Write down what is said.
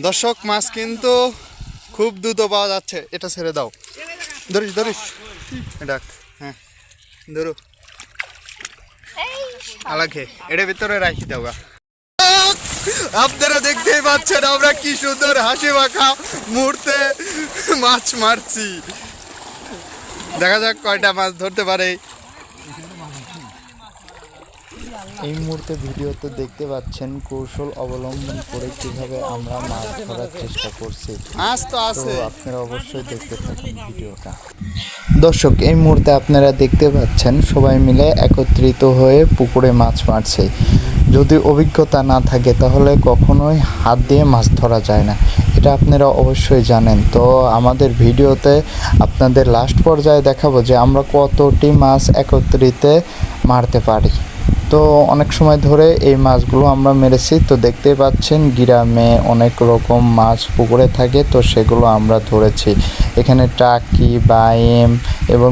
দর্শক মাছ কিন্তু খুব দ্রুত পাওয়া যাচ্ছে। এটা ছেড়ে দাও, ধরিস ধরিস, এটা হ্যাঁ ধরো আলাকে এটার ভিতরে রাখি দাও। আপনারা দেখতেই পাচ্ছেন আমরা কি সুন্দর হাসি মাখা মুহূর্তে মাছ মারছি। দেখা যাক কয়টা মাছ ধরতে পারে। এই মুহূর্তে ভিডিওতে দেখতে পাচ্ছেন কৌশল অবলম্বন করে কিভাবে আমরা মাছ ধরার চেষ্টা করছি। মাছ তো তো আছে, আপনারা অবশ্যই দেখতে থাকুন ভিডিওটা। দর্শক এই মুহূর্তে আপনারা দেখতে পাচ্ছেন সবাই মিলে একত্রিত হয়ে পুকুরে মাছ মারছে। যদি অভিজ্ঞতা না থাকে তাহলে কখনোই হাত দিয়ে মাছ ধরা যায় না, এটা আপনারা অবশ্যই জানেন। তো আমাদের ভিডিওতে আপনাদের লাস্ট পর্যায়ে দেখাবো যে আমরা কতটি মাছ একত্রিত মারতে পারি। তো অনেক সময় ধরে এই মাছগুলো আমরা মেরেছি। তো দেখতেই পাচ্ছেন গ্রামে অনেক রকম মাছ পুকুরে থাকে, তো সেগুলো আমরা ধরেছি। এখানে টাকি, বাইম এবং